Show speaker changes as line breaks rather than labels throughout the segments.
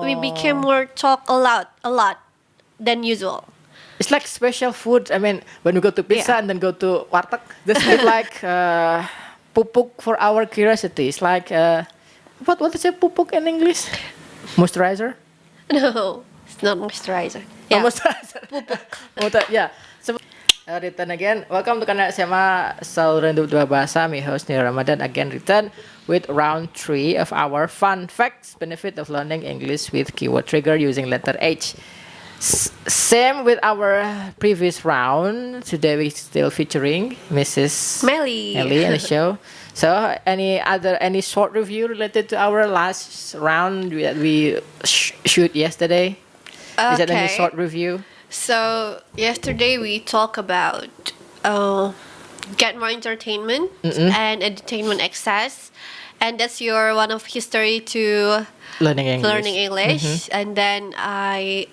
we became more talk a lot than usual.
It's like special food. I mean, when we go to pizza and then go to warteg, this is like pupuk for our curiosity. It's like what is it pupuk in English? Moisturizer?
No, it's not moisturizer.
Oh,
Yeah,
moisturizer. Pupuk. Yeah. So, return again. Welcome to Kanal SMA Saluran Dua Bahasa. My host Nia Ramadan again return with round 3 of our fun facts benefit of learning English with keyword trigger using letter H. Same with our previous round. Today we still featuring Mrs.
Melly
in the show. So any short review related to our last round that we shoot yesterday? Is that any short review?
So yesterday we talked about get more entertainment and entertainment access, and that's your one of history to
Learning English.
And then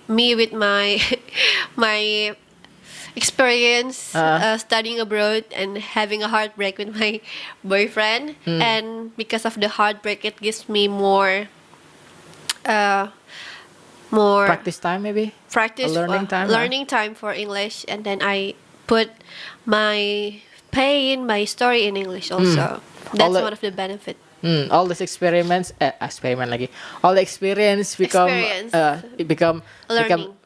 me with my my experience studying abroad and having a heartbreak with my boyfriend, and because of the heartbreak it gives me more
Practice time maybe?
Learning time for English, and then I put my pain, my story in English also. That's one of the benefits.
All these experiments, all the experience become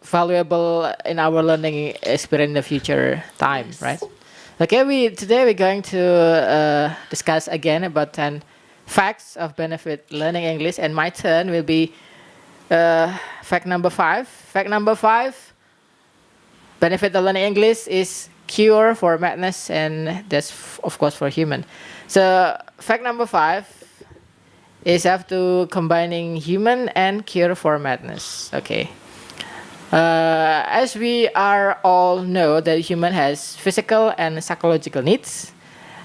valuable in our learning experience in the future time, right? Okay, today we're going to discuss again about 10 facts of benefit learning English, and my turn will be fact number 5. Fact number 5, benefit of learning English is cure for madness, and that's of course for human. So fact number 5 is after combining human and cure for madness. Okay. As we are all know that human has physical and psychological needs,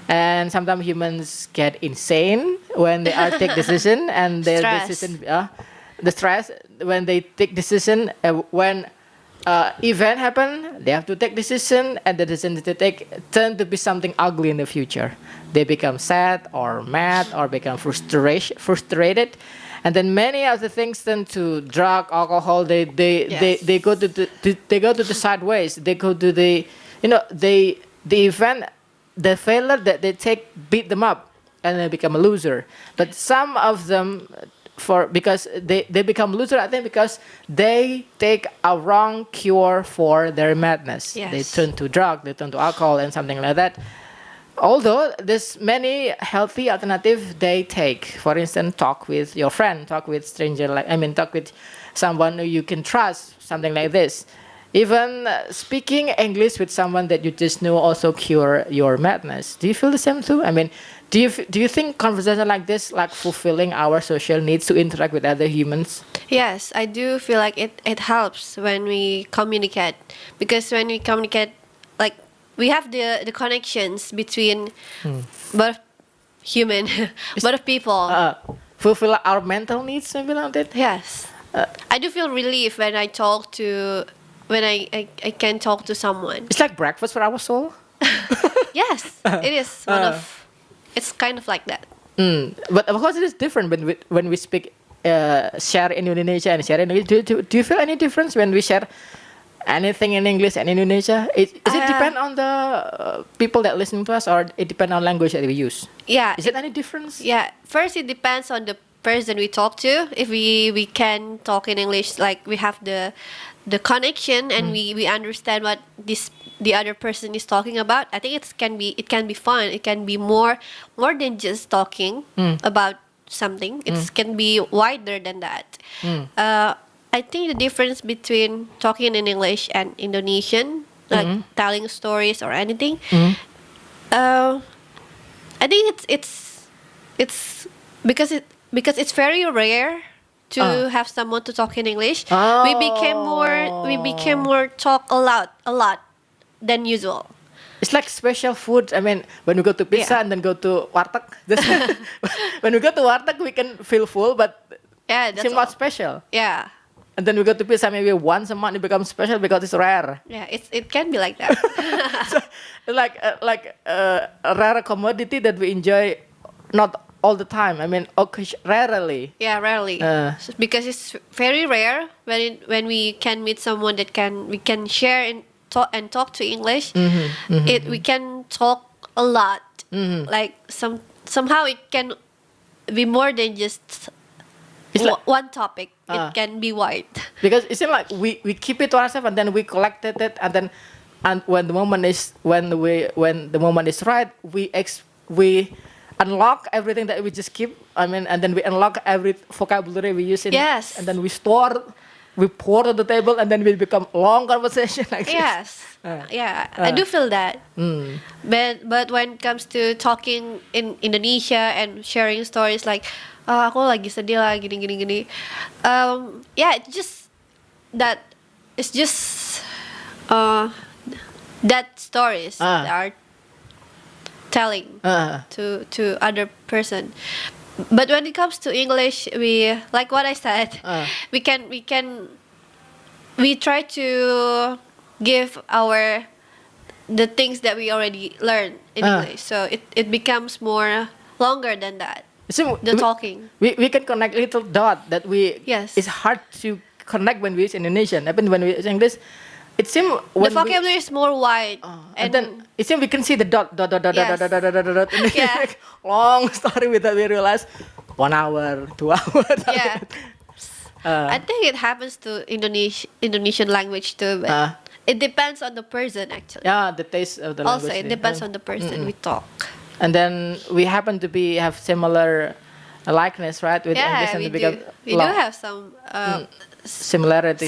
and sometimes humans get insane when they are take decision, and their decision the stress when they take decision when event happen, they have to take decision, and the decision they take turn to be something ugly in the future. They become sad or mad or become frustrated, and then many of the things turn to drug, alcohol. They go to the sideways. They go to the the event, the failure that they take beat them up, and they become a loser. But some of them because they become loser, I think, because they take a wrong cure for their madness.
Yes.
They turn to drug, they turn to alcohol and something like that. Although there's many healthy alternative they take. For instance, talk with your friend, talk with stranger, talk with someone who you can trust, something like this. Even speaking English with someone that you just know also cure your madness. Do you feel the same too? Do you think conversation like this like fulfilling our social needs to interact with other humans?
Yes, I do feel like it helps when we communicate, because when we communicate, like we have the connections between both human, both people.
Fulfill our mental needs, maybe like that.
Yes, I do feel relief when I can talk to someone.
It's like breakfast for our soul.
Yes, it is it's kind of like that.
But of course, it is different when we speak, share in Indonesia and share in English. Do you feel any difference when we share anything in English and Indonesia? Is it depend on the people that listen to us, or it depend on language that we use?
Yeah.
Is it any difference?
Yeah. First, it depends on the person we talk to. If we can talk in English, like we have the connection and we understand what the other person is talking about, I think it can be fun. It can be more than just talking about something. It can be wider than that. I think the difference between talking in English and Indonesian, like telling stories or anything, I think it's because it's very rare to have someone to talk in English. We became more talk a lot than usual.
It's like special food. When we go to pizza and then go to warteg, when we go to warteg, we can feel full, but it's not special.
Yeah.
And then we go to pizza maybe once a month, it becomes special because it's rare.
Yeah, it can be like that.
So, like a rare commodity that we enjoy not all the time. I mean, rarely.
Yeah, rarely. Because it's very rare when we can meet someone that we can share and talk to English. We can talk a lot. Like somehow it can be more than just one topic. It can be wide.
Because it seems like we keep it to ourselves and then we collected it and when the moment is right, we unlock everything that we just keep. I mean, and then we unlock every vocabulary we use
Yes.
and then we pour on the table, and then we become long conversation like
yes. I do feel that. But when it comes to talking in Indonesia and sharing stories like, aku lagi sedih lah gini. It's just that stories that are telling to other person. But when it comes to English, we, like what I said, we try to give the things that we already learned in English, so it becomes more longer than that.
So
talking.
We can connect little dot that it's hard to connect when we use Indonesian. Even when we use English, it seems
the vocabulary is more wide,
and then it seems we can see the dot, like long story without we realize 1 hour, 2 hours.
Yeah. I think it happens to Indonesian language too, but it depends on the person actually.
Yeah, the taste of the language.
Also, it depends on the person we talk.
And then we happen to have similar likeness, right? With English and
we do have some
similarity.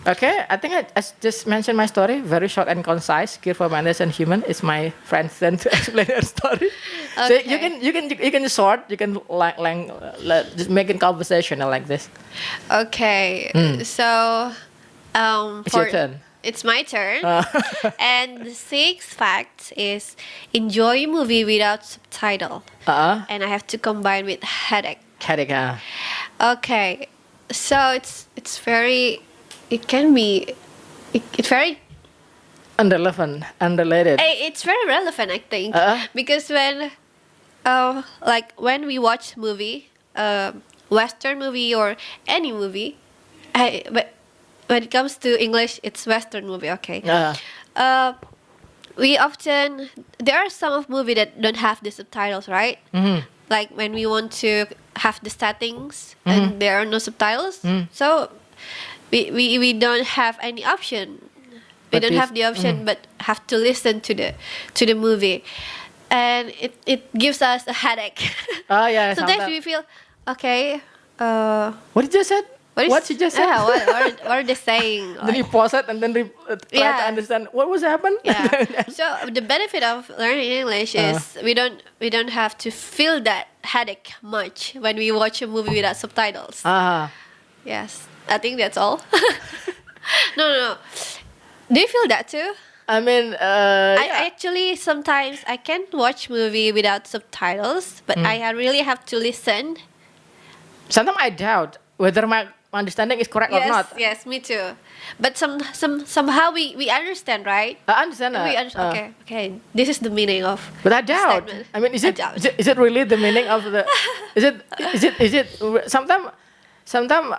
Okay, I think I just mentioned my story, very short and concise. 𝗘𝗡𝗝𝗦𝗧 is my friend's turn to explain her story. Okay. So you can short, you can just make it conversational like this.
Okay, so
it's your turn.
It's my turn. And the 6th fact is enjoy movie without subtitle. And I have to combine with headache.
Headache.
Okay, so it's very. It can be. It's very
unrelated.
It's very relevant, I think, because when we watch movie, Western movie or any movie, but when it comes to English, it's Western movie. Okay. We often there are some of movie that don't have the subtitles, right? Like when we want to have the settings and there are no subtitles, so. We don't have any option. We don't have the option, but have to listen to the movie, and it gives us a headache.
Yeah.
Sometimes we feel okay.
What did you just said? What you just said?
Yeah. What are they saying?
Then you pause it and then try to understand what was happening.
Yeah. So the benefit of learning English is we don't have to feel that headache much when we watch a movie without subtitles. Yes. I think that's all. No. Do you feel that too?
I mean,
I actually sometimes I can watch movie without subtitles, but I really have to listen.
Sometimes I doubt whether my understanding is correct or not.
Yes, me too. But somehow we understand, right?
I understand.
Okay. This is the meaning of.
But I doubt.
Statement.
I mean, is it really the meaning of the? Is it Sometimes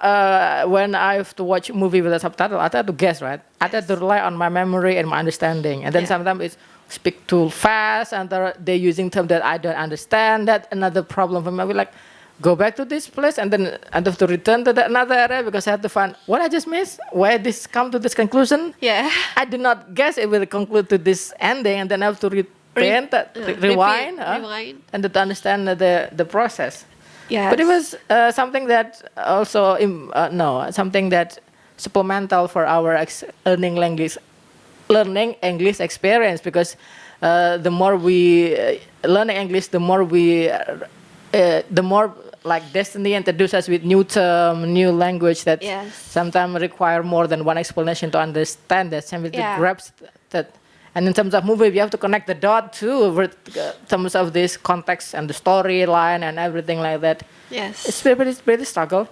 when I have to watch a movie with a subtitle, I try to guess, right? I try to rely on my memory and my understanding. And then sometimes it's speak too fast and they're using terms that I don't understand. That's another problem for me. I will go back to this place and then I have to return to another area because I have to find what I just missed, why this come to this conclusion.
Yeah.
I did not guess it will conclude to this ending and then I have to rewind and to understand the process.
Yes.
But it was something that also something that supplemental for our learning English experience because the more we learn English, the more like Destiny introduce us with new term, new language that sometimes require more than one explanation to understand that. Something to grasp that. And in terms of movie, we have to connect the dot too, with terms of this context and the storyline and everything like that.
Yes,
it's pretty struggle.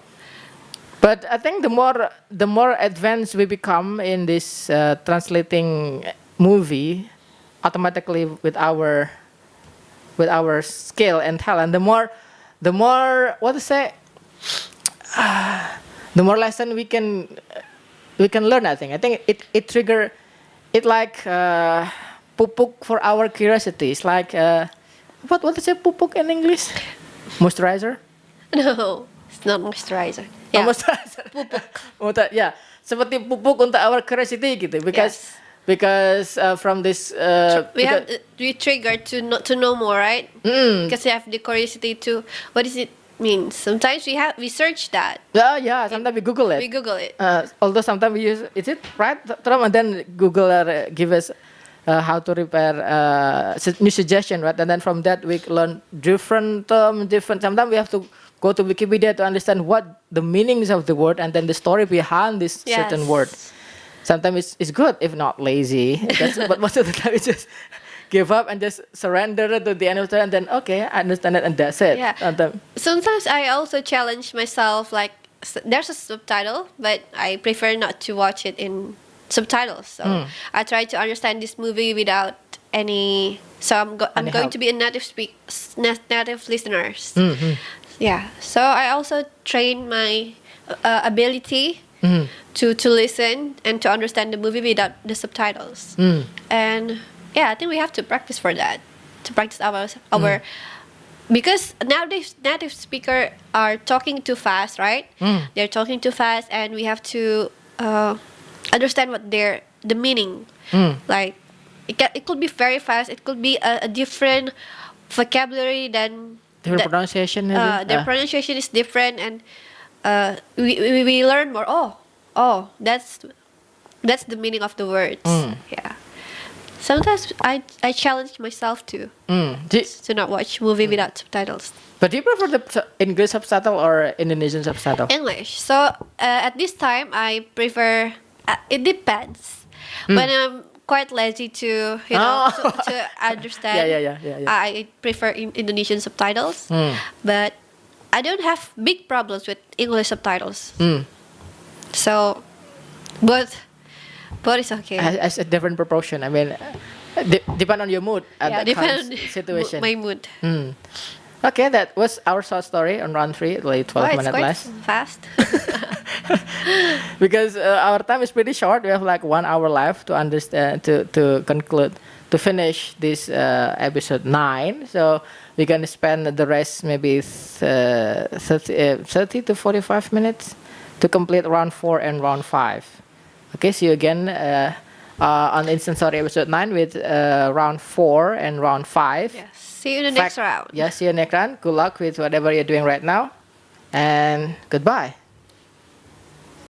But I think the more advanced we become in this translating movie, automatically with our with our skill and talent, the more what to say, the more lesson we can learn. I think it trigger it like pupuk for our curiosity. It's like what is it pupuk in English? Moisturizer?
No, it's not moisturizer.
Oh,
Yeah.
moisturizer.
Pupuk.
Ya, seperti pupuk untuk our curiosity gitu.
Yes.
Because from this
We trigger to know more, right? Because we have the curiosity to what does it mean. Sometimes we search that.
yeah, sometimes we Google it.
We Google it.
Although sometimes we use, is it right, Tram? And then Google give us how to repair new suggestion, right? And then from that we learn different term, different. Sometimes we have to go to Wikipedia to understand what the meanings of the word and then the story behind this certain word. Sometimes it's good if not lazy. But most of the time it's just give up and just surrender to the end of it, and then okay, I understand it, and that's it.
Yeah. Sometimes I also challenge myself. Like there's a subtitle, but I prefer not to watch it in subtitles. So I try to understand this movie without any. So I'm going to be a native listeners.
Mm-hmm.
Yeah. So I also train my ability to listen and to understand the movie without the subtitles. And yeah, I think we have to practice for that. To practice our because nowadays native speakers are talking too fast, right? They're talking too fast, and we have to understand what the meaning. Like it could be very fast. It could be a different vocabulary than
different pronunciation. Maybe?
Their pronunciation is different, and we learn more. Oh, that's the meaning of the words. Yeah. Sometimes I challenge myself to not watch movie without subtitles.
But do you prefer the English subtitle or Indonesian subtitle?
English. So at this time, I prefer. It depends. When I'm quite lazy to to understand.
Yeah.
I prefer Indonesian subtitles, but I don't have big problems with English subtitles. So, both is okay.
As a different proportion. I mean, depend on your mood at the current situation.
My mood.
Okay, that was our short story on round 3, like 12 minutes less.
Fast.
Because our time is pretty short. We have like 1 hour left to understand, to conclude, to finish this episode 9. So we're gonna spend the rest maybe 30 to 45 minutes to complete round 4 and round 5. Okay, see you again on Instant Story episode 9 with round 4 and round 5.
Yes. See you in the next round.
Yeah, see you next round. Good luck with whatever you're doing right now. And goodbye.